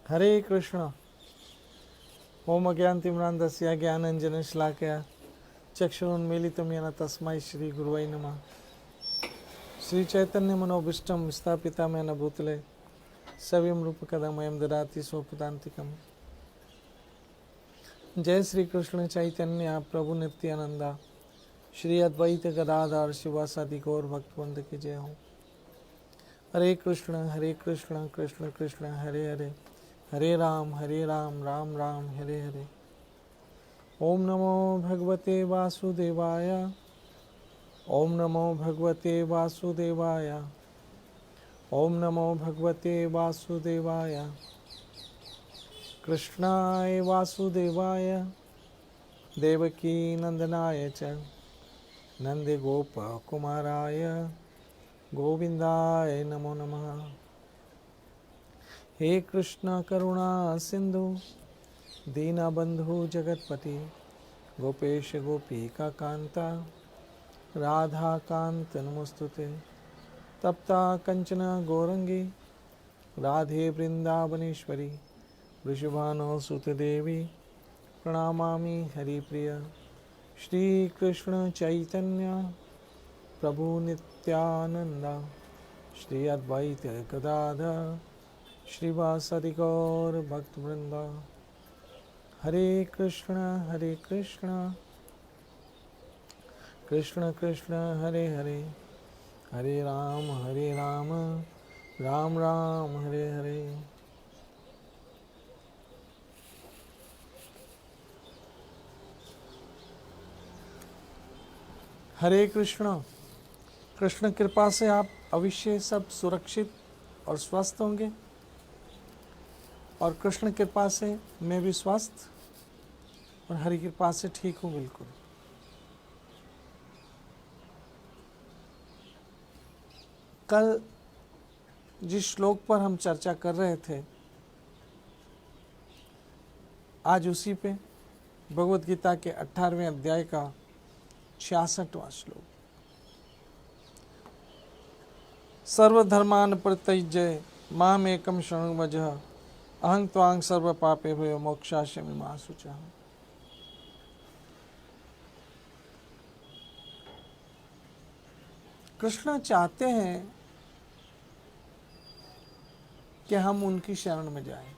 हरे कृष्ण। ओम अज्ञानतिमिरान्धस्य ज्ञानाञ्जनशलाकया चक्षुरुन्मीलितं येन तस्मै श्रीगुरुवै नमः। श्रीचैतन्यमनोभीष्टं स्थापितं येन भूतले सव्यं रूपकदा मह्यं ददाति स्वपदान्तिकम्। जय श्री कृष्ण चैतन्य प्रभु नित्यानंदा श्री अद्वैत गदाधर शिवासादि गौर भक्तवृंद की जय हो। हरे कृष्ण कृष्ण कृष्ण हरे हरे, हरे राम राम राम हरे हरे। ओम नमो भगवते वासुदेवाय, ओम नमो भगवते वासुदेवाय, ओम नमो भगवते वासुदेवाय। कृष्णाय वासुदेवाय देवकी नंदनाय च नंदे गोप कुमाराय गोविंदाय नमो नमः। हे कृष्ण करुणा सिंधु दीनबंधु जगतपति गोपेश गोपिका कांता राधा कांत नमोस्तुते। तप्ता कंचन गौरंगी राधे वृंदावनेश्वरी वृषभानो सुत देवी प्रणमामि हरिप्रिय। श्री कृष्ण चैतन्य प्रभु नित्यानंदा श्री अद्वैत गदाधर श्रीवासदि गौर भक्तवृंदा। हरे कृष्ण कृष्ण कृष्ण हरे हरे, हरे राम राम राम हरे हरे। हरे कृष्ण। कृष्ण कृपा से आप अवश्य सब सुरक्षित और स्वस्थ होंगे, और कृष्ण कृपा से मैं भी स्वस्थ और हरि कृपा से ठीक हूँ बिल्कुल। कल जिस श्लोक पर हम चर्चा कर रहे थे, आज उसी पे भगवत गीता के 18वें अध्याय का 66वां श्लोक। सर्वधर्मान् परित्यज्य मामेकं शरणं व्रज अहं त्वां सर्व पापेभ्यो मोक्षयिष्यामि मा शुचः। कृष्ण चाहते हैं कि हम उनकी शरण में जाएं।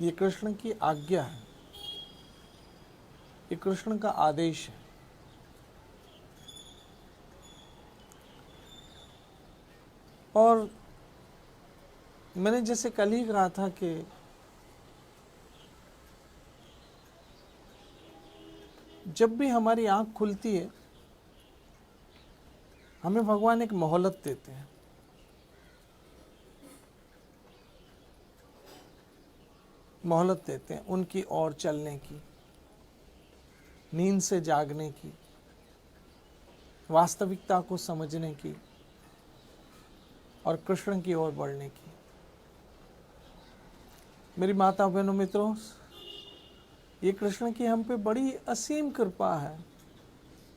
ये कृष्ण की आज्ञा है, ये कृष्ण का आदेश है। और मैंने जैसे कल ही कहा था कि जब भी हमारी आंख खुलती है, हमें भगवान एक मोहलत देते हैं। मोहलत देते हैं उनकी ओर चलने की, नींद से जागने की, वास्तविकता को समझने की और कृष्ण की ओर बढ़ने की। मेरी माता बहनों मित्रों, ये कृष्ण की हम पे बड़ी असीम कृपा है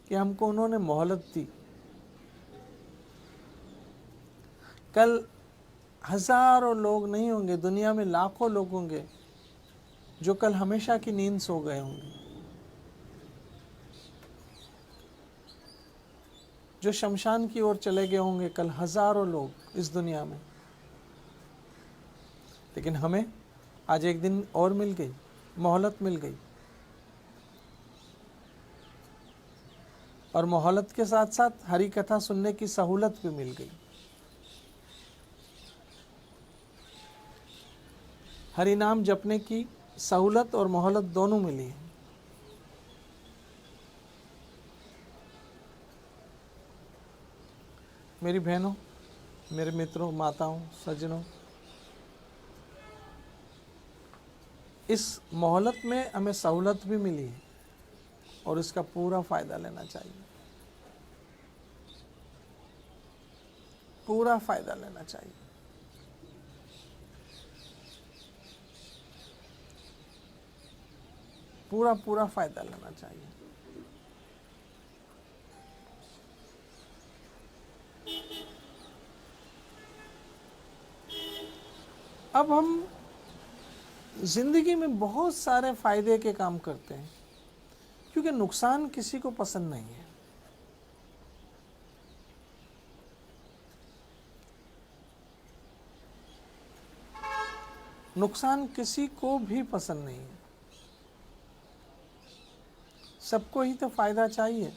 कि हमको उन्होंने मोहलत दी। कल हजारों लोग नहीं होंगे, दुनिया में लाखों लोग होंगे जो कल हमेशा की नींद सो गए होंगे, जो शमशान की ओर चले गए होंगे कल हजारों लोग इस दुनिया में। लेकिन हमें आज एक दिन और मिल गई, मोहलत मिल गई। और मोहलत के साथ साथ हरी कथा सुनने की सहूलत भी मिल गई। हरि नाम जपने की सहूलत और मोहलत दोनों मिली है। मेरी बहनों, मेरे मित्रों, माताओं, सज्जनों, इस मोहलत में हमें सहूलत भी मिली है और इसका पूरा फायदा लेना चाहिए। पूरा फायदा लेना चाहिए। पूरा फायदा लेना चाहिए। अब हम जिंदगी में बहुत सारे फायदे के काम करते हैं, क्योंकि नुकसान किसी को पसंद नहीं है। नुकसान किसी को भी पसंद नहीं है, सबको ही तो फायदा चाहिए।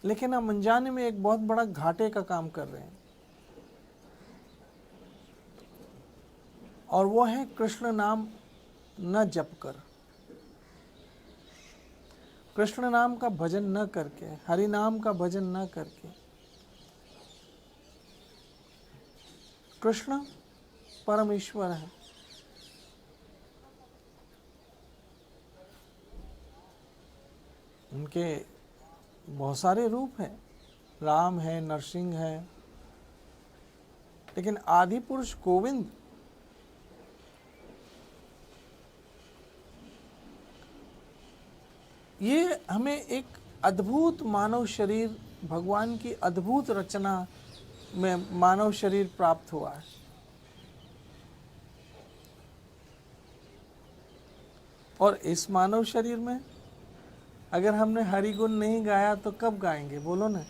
लेकिन हम अनजाने में एक बहुत बड़ा घाटे का काम कर रहे हैं, और वो है कृष्ण नाम न जप कर, कृष्ण नाम का भजन न करके, हरि नाम का भजन न करके। कृष्ण परमेश्वर है, उनके बहुत सारे रूप हैं, राम है, नरसिंह है, लेकिन आदि पुरुष गोविंद ये हमें एक अद्भुत मानव शरीर, भगवान की अद्भुत रचना में मानव शरीर प्राप्त हुआ है। और इस मानव शरीर में अगर हमने हरि गुण नहीं गाया तो कब गाएंगे, बोलो ना।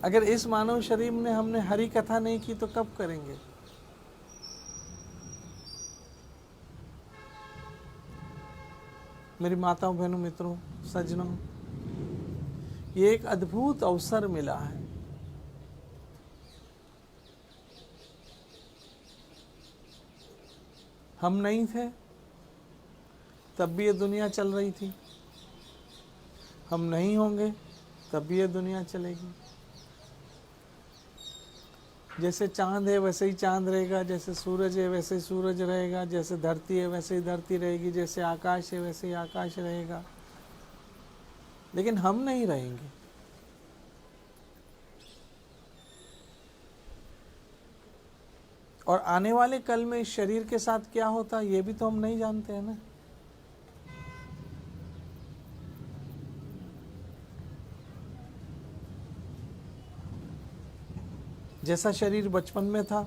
अगर इस मानव शरीर में हमने हरि कथा नहीं की तो कब करेंगे। मेरी माताओं, बहनों, मित्रों, सज्जनों, ये एक अद्भुत अवसर मिला है। हम नहीं थे तब भी ये दुनिया चल रही थी, हम नहीं होंगे तब भी ये दुनिया चलेगी। जैसे चांद है वैसे ही चांद रहेगा, जैसे सूरज है वैसे ही सूरज रहेगा, जैसे धरती है वैसे ही धरती रहेगी, जैसे आकाश है वैसे ही आकाश रहेगा, लेकिन हम नहीं रहेंगे। और आने वाले कल में इस शरीर के साथ क्या होता ये भी तो हम नहीं जानते हैं ना। जैसा शरीर बचपन में था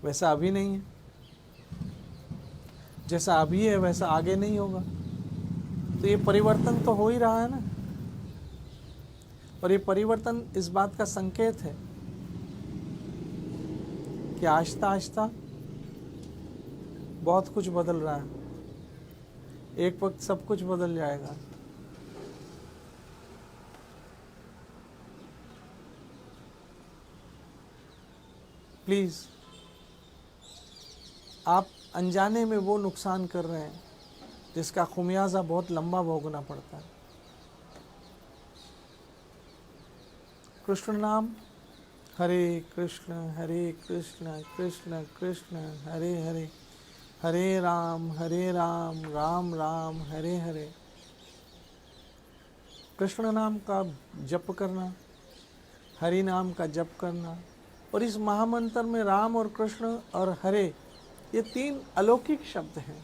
वैसा अभी नहीं है, जैसा अभी है वैसा आगे नहीं होगा। तो ये परिवर्तन तो हो ही रहा है ना। और ये परिवर्तन इस बात का संकेत है कि आहिस्ता आहिस्ता बहुत कुछ बदल रहा है, एक वक्त सब कुछ बदल जाएगा। प्लीज, आप अनजाने में वो नुकसान कर रहे हैं जिसका खुमियाजा बहुत लंबा भोगना पड़ता है। कृष्ण नाम, हरे कृष्ण कृष्ण कृष्ण हरे हरे, हरे राम राम राम हरे हरे। कृष्ण नाम का जप करना, हरि नाम का जप करना, और इस महामंत्र में राम और कृष्ण और हरे ये तीन अलौकिक शब्द हैं।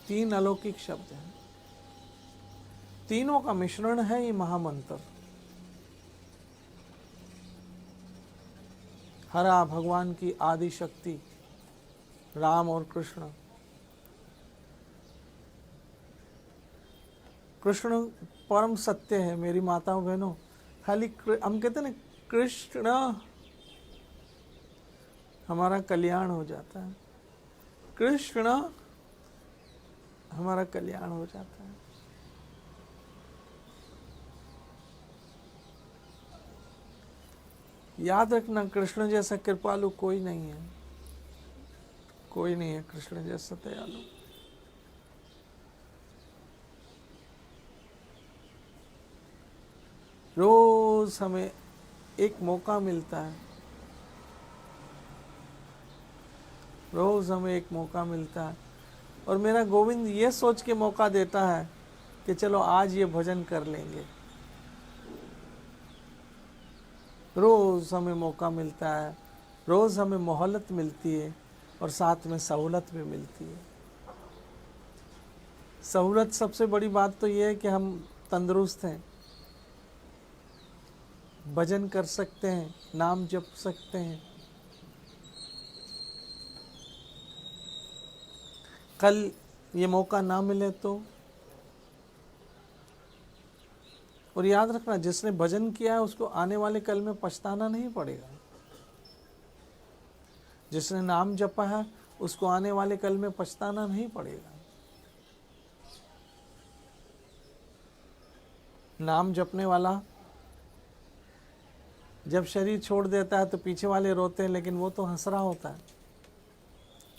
तीन अलौकिक शब्द हैं, तीनों का मिश्रण है ये महामंत्र। हरा भगवान की आदि शक्ति, राम और कृष्ण। कृष्ण परम सत्य है मेरी माताओं बहनों। खाली हम कहते हैं ना कृष्ण, हमारा कल्याण हो जाता है। कृष्ण हमारा कल्याण हो जाता है। याद रखना, कृष्ण जैसा कृपालु कोई नहीं है, कोई नहीं है कृष्ण जैसा दयालु। रोज हमें एक मौका मिलता है, रोज हमें एक मौका मिलता है, और मेरा गोविंद ये सोच के मौका देता है कि चलो आज ये भजन कर लेंगे। रोज हमें मौका मिलता है, रोज हमें मोहलत मिलती है, और साथ में सहूलत भी मिलती है। सहूलत सबसे बड़ी बात तो ये है कि हम तंदुरुस्त हैं, भजन कर सकते हैं, नाम जप सकते हैं। कल ये मौका ना मिले तो, और याद रखना जिसने भजन किया है उसको आने वाले कल में पछताना नहीं पड़ेगा। जिसने नाम जपा है उसको आने वाले कल में पछताना नहीं पड़ेगा। नाम जपने वाला जब शरीर छोड़ देता है तो पीछे वाले रोते हैं, लेकिन वो तो हंस रहा होता है,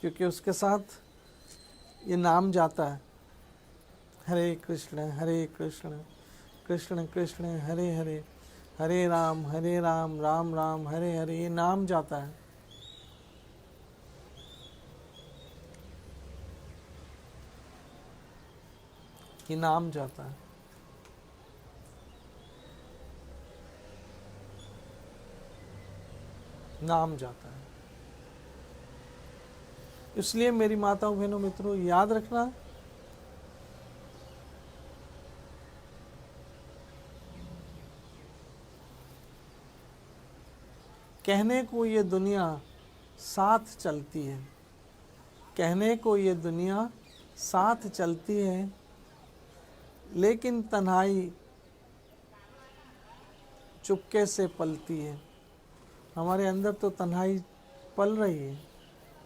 क्योंकि उसके साथ ये नाम जाता है। हरे कृष्ण कृष्ण कृष्ण हरे हरे, हरे राम राम राम हरे हरे, ये नाम जाता है। ये नाम जाता है। नाम जाता है। इसलिए मेरी माताओं बहनों मित्रों, याद रखना कहने को ये दुनिया साथ चलती है, कहने को ये दुनिया साथ चलती है, लेकिन तन्हाई चुपके से पलती है। हमारे अंदर तो तन्हाई पल रही है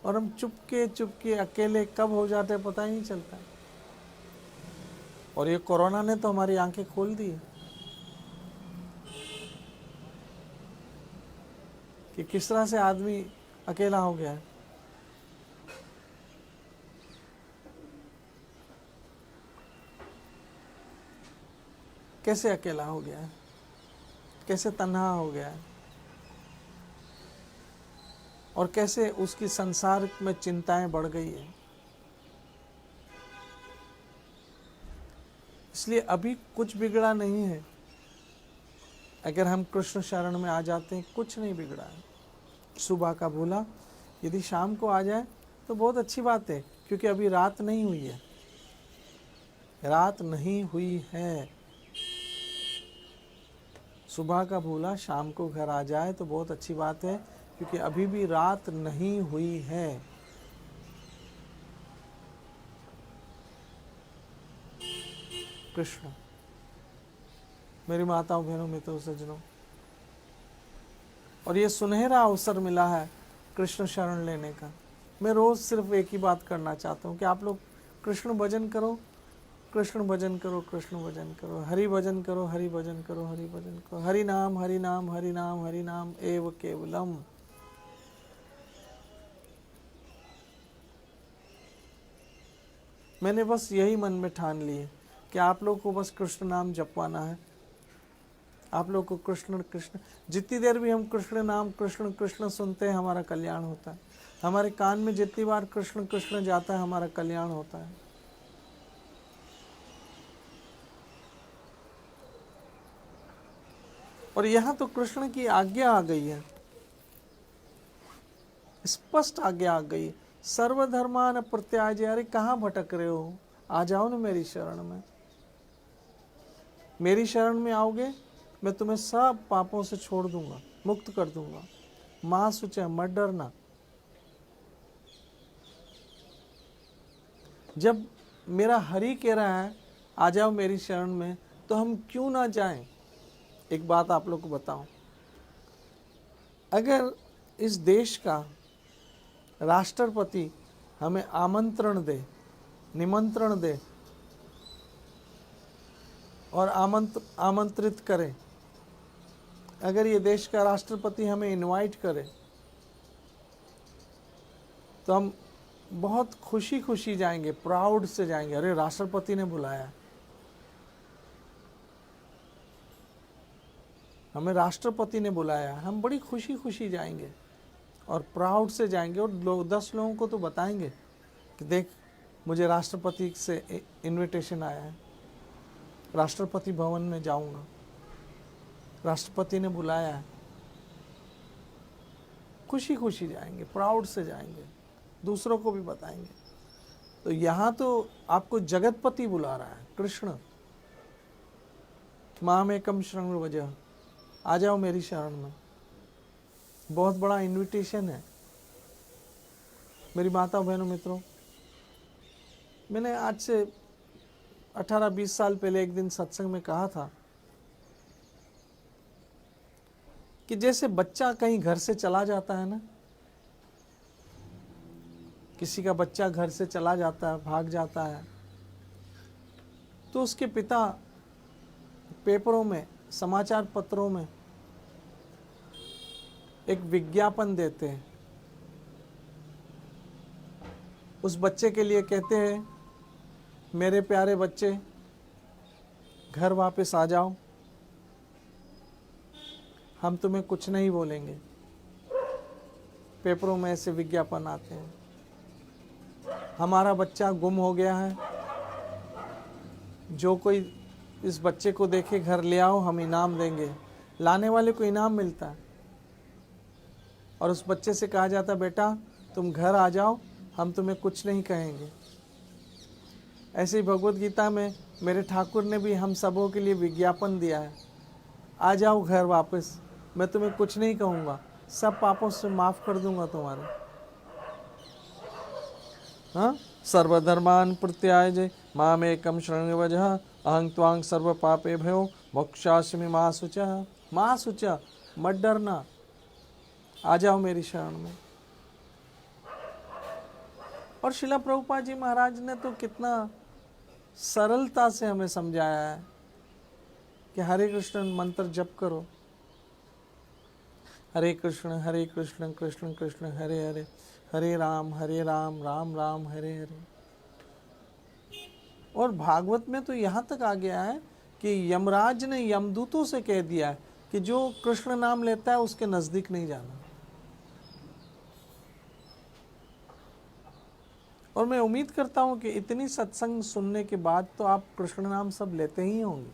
और हम चुपके चुपके अकेले कब हो जाते पता ही नहीं चलता। और ये कोरोना ने तो हमारी आंखें खोल दी कि किस तरह से आदमी अकेला हो गया है। कैसे अकेला हो गया है, कैसे तन्हा हो गया है, और कैसे उसकी संसार में चिंताएं बढ़ गई है। इसलिए अभी कुछ बिगड़ा नहीं है। अगर हम कृष्ण शरण में आ जाते हैं, कुछ नहीं बिगड़ा है। सुबह का भूला यदि शाम को आ जाए तो बहुत अच्छी बात है, क्योंकि अभी रात नहीं हुई है, रात नहीं हुई है। सुबह का भूला शाम को घर आ जाए तो बहुत अच्छी बात है, क्योंकि अभी भी रात नहीं हुई है। कृष्ण, मेरी माताओं बहनों मित्रों सज्जनों, और ये सुनहरा अवसर मिला है कृष्ण शरण लेने का। मैं रोज सिर्फ एक ही बात करना चाहता हूँ कि आप लोग कृष्ण भजन करो, कृष्ण भजन करो, कृष्ण भजन करो, हरि भजन करो, हरि भजन करो, हरि भजन करो, हरि नाम हरि नाम हरि नाम हरि नाम एव केवलम। मैंने बस यही मन में ठान ली है कि आप लोग को बस कृष्ण नाम जपवाना है। आप लोग को कृष्ण कृष्ण, जितनी देर भी हम कृष्ण नाम कृष्ण कृष्ण सुनते हैं हमारा कल्याण होता है। हमारे कान में जितनी बार कृष्ण कृष्ण जाता है हमारा कल्याण होता है। और यहाँ तो कृष्ण की आज्ञा आ गई है, स्पष्ट आज्ञा आ गई, सर्वधर्मान प्रत्याज्य। अरे कहाँ भटक रहे हो, आ जाओ ना मेरी शरण में। मेरी शरण में आओगे, मैं तुम्हें सब पापों से छोड़ दूंगा, मुक्त कर दूंगा। माँ सुचे, मत डरना। जब मेरा हरि कह रहा है आ जाओ मेरी शरण में, तो हम क्यों ना जाएं। एक बात आप लोग को बताऊं, अगर इस देश का राष्ट्रपति हमें आमंत्रण दे, निमंत्रण दे और आमंत्रित करे, अगर ये देश का राष्ट्रपति हमें इनवाइट करे, तो हम बहुत खुशी खुशी जाएंगे, प्राउड से जाएंगे। अरे राष्ट्रपति ने बुलाया, हमें राष्ट्रपति ने बुलाया, हम बड़ी खुशी खुशी जाएंगे और प्राउड से जाएंगे। और 10 लोगों को तो बताएंगे कि देख मुझे राष्ट्रपति से इनविटेशन आया है, राष्ट्रपति भवन में जाऊंगा, राष्ट्रपति ने बुलाया है। खुशी खुशी जाएंगे, प्राउड से जाएंगे, दूसरों को भी बताएंगे। तो यहाँ तो आपको जगतपति बुला रहा है, कृष्ण। मामेकम शरण वजह, आ जाओ मेरी शरण में। बहुत बड़ा इनविटेशन है मेरी माता बहनों मित्रों। मैंने आज से 18-20 साल पहले एक दिन सत्संग में कहा था कि जैसे बच्चा कहीं घर से चला जाता है ना, किसी का बच्चा घर से चला जाता है, भाग जाता है, तो उसके पिता पेपरों में, समाचार पत्रों में एक विज्ञापन देते हैं। उस बच्चे के लिए कहते हैं, मेरे प्यारे बच्चे घर वापस आ जाओ, हम तुम्हें कुछ नहीं बोलेंगे। पेपरों में ऐसे विज्ञापन आते हैं। हमारा बच्चा गुम हो गया है, जो कोई इस बच्चे को देखे घर ले आओ, हम इनाम देंगे। लाने वाले को इनाम मिलता है और उस बच्चे से कहा जाता, बेटा तुम घर आ जाओ, हम तुम्हें कुछ नहीं कहेंगे। ऐसे ही भगवत गीता में मेरे ठाकुर ने भी हम सबों के लिए विज्ञापन दिया है, आ जाओ घर वापस, मैं तुम्हें कुछ नहीं कहूँगा, सब पापों से माफ़ कर दूंगा तुम्हारे। हाँ, सर्वधर्मान प्रत्यायजे मामेकम शरणं व्रज अहं त्वां सर्व पापे भयो मोक्षास्मि मा शुचः। माँ शुचः, मत डरना, आ जाओ मेरी शरण में। और शिला प्रभुपाद जी महाराज ने तो कितना सरलता से हमें समझाया है कि हरे कृष्ण मंत्र जप करो, हरे कृष्ण कृष्ण कृष्ण हरे हरे, हरे राम राम राम हरे हरे। और भागवत में तो यहाँ तक आ गया है कि यमराज ने यमदूतों से कह दिया है कि जो कृष्ण नाम लेता है उसके नजदीक नहीं जाना। और मैं उम्मीद करता हूं कि इतनी सत्संग सुनने के बाद तो आप कृष्ण नाम सब लेते ही होंगे,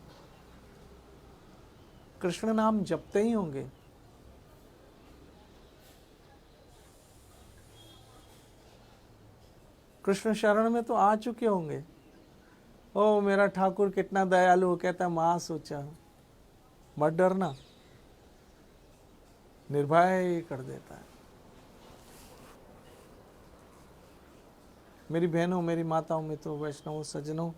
कृष्ण नाम जपते ही होंगे। कृष्ण शरण में तो आ चुके होंगे। ओ मेरा ठाकुर कितना दयालु हो, कहता है मां सोचा, मत डरना, निर्भय कर देता है। मेरी बहनों, मेरी माताओं, मित्रों, वैष्णवों, सज्जनों,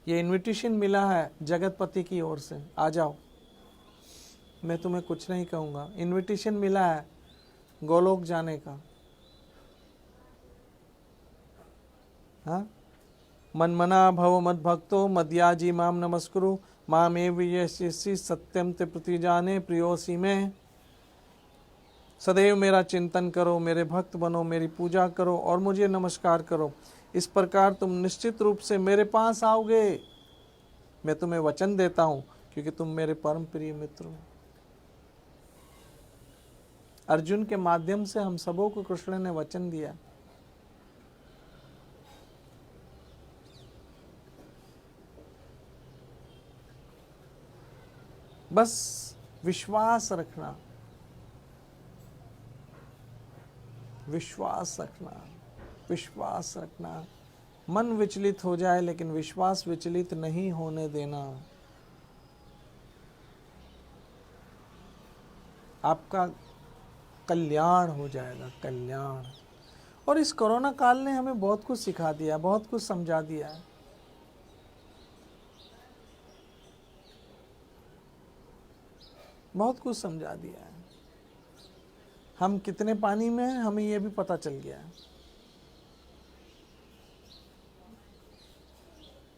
ये इनविटेशन मिला है जगतपति की ओर से, आ जाओ, मैं तुम्हें कुछ नहीं कहूँगा। इनविटेशन मिला है गोलोक जाने का। हाँ, मनमना भव मद भक्तो मद्याजी माम नमस्कुरु मामेव यस्यसि सत्यम ते प्रतिजाने प्रियोसी में। सदैव मेरा चिंतन करो, मेरे भक्त बनो, मेरी पूजा करो और मुझे नमस्कार करो। इस प्रकार तुम निश्चित रूप से मेरे पास आओगे। मैं तुम्हें वचन देता हूं क्योंकि तुम मेरे परम प्रिय मित्र हो। अर्जुन के माध्यम से हम सबों को कृष्ण ने वचन दिया। बस विश्वास रखना, विश्वास रखना, विश्वास रखना। मन विचलित हो जाए लेकिन विश्वास विचलित नहीं होने देना। आपका कल्याण हो जाएगा, कल्याण। और इस कोरोना काल ने हमें बहुत कुछ सिखा दिया, बहुत कुछ समझा दिया है। बहुत कुछ समझा दिया है। हम कितने पानी में हैं हमें यह भी पता चल गया है।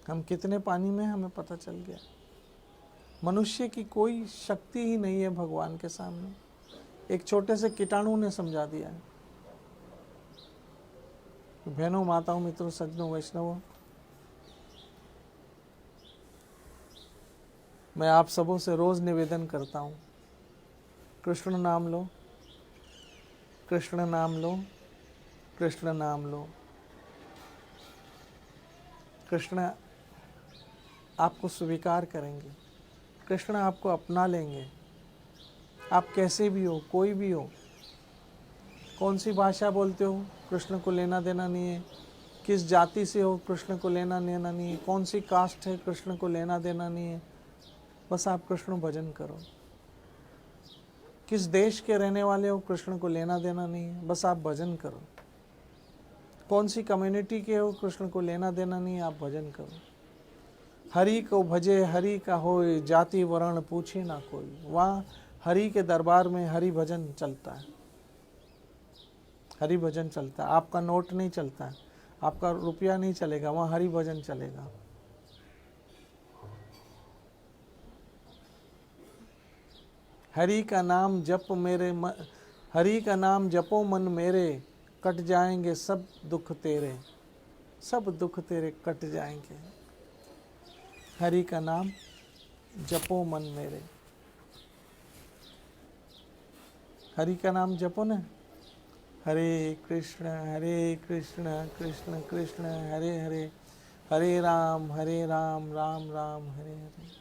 हम कितने पानी में हमें पता चल गया। मनुष्य की कोई शक्ति ही नहीं है भगवान के सामने। एक छोटे से कीटाणु ने समझा दिया है। बहनों, माताओं, मित्रों, सज्जनों, वैष्णवों, मैं आप सबों से रोज निवेदन करता हूँ, कृष्ण नाम लो, कृष्ण नाम लो, कृष्ण नाम लो। कृष्ण आपको स्वीकार करेंगे, कृष्ण आपको अपना लेंगे। आप कैसे भी हो, कोई भी हो, कौन सी भाषा बोलते हो, कृष्ण को लेना देना नहीं है। किस जाति से हो, कृष्ण को लेना देना नहीं है। कौन सी कास्ट है, कृष्ण को लेना देना नहीं है। बस आप कृष्ण भजन करो। किस देश के रहने वाले हो, कृष्ण को लेना देना नहीं है, बस आप भजन करो। कौन सी कम्युनिटी के हो, कृष्ण को लेना देना नहीं है, आप भजन करो। हरि को भजे हरि का होए, जाति वर्ण पूछे ना कोई। वहाँ हरि के दरबार में हरि भजन चलता है, हरि भजन चलता है। आपका नोट नहीं चलता है, आपका रुपया नहीं चलेगा, वहाँ हरि भजन चलेगा। हरि का नाम जप मेरे हरि का नाम जपो मन मेरे, कट जाएंगे सब दुख तेरे, सब दुख तेरे कट जाएंगे। हरि का नाम जपो मन मेरे। हरि का नाम जपो ना। हरे कृष्ण कृष्ण कृष्ण हरे हरे, हरे राम राम राम हरे हरे।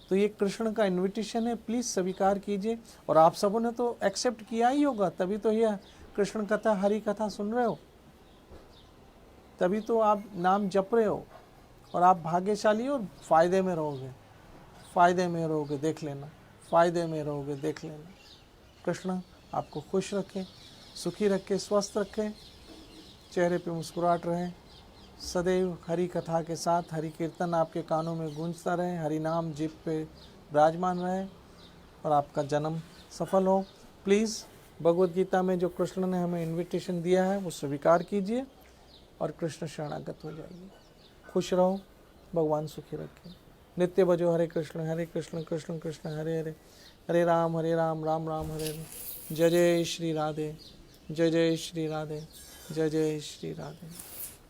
तो ये कृष्ण का इनविटेशन है, प्लीज स्वीकार कीजिए। और आप सबों ने तो एक्सेप्ट किया ही होगा, तभी तो ये कृष्ण कथा हरि कथा सुन रहे हो, तभी तो आप नाम जप रहे हो। और आप भाग्यशाली हो और फायदे में रहोगे, फायदे में रहोगे, देख लेना, फायदे में रहोगे, देख लेना। कृष्ण आपको खुश रखे, सुखी रखे, स्वस्थ रखे, चेहरे पे मुस्कुराहट रहे, सदैव हरि कथा के साथ हरि कीर्तन आपके कानों में गूंजता रहे, हरि नाम जीभ पे विराजमान रहे और आपका जन्म सफल हो। प्लीज़ भगवद गीता में जो कृष्ण ने हमें इनविटेशन दिया है वो स्वीकार कीजिए और कृष्ण शरणागत हो जाइए। खुश रहो, भगवान सुखी रखे। नित्य भजो हरे कृष्ण कृष्ण कृष्ण हरे हरे, हरे राम राम राम हरे हरे। जय जय श्री राधे, जय जय श्री राधे, जय जय श्री राधे।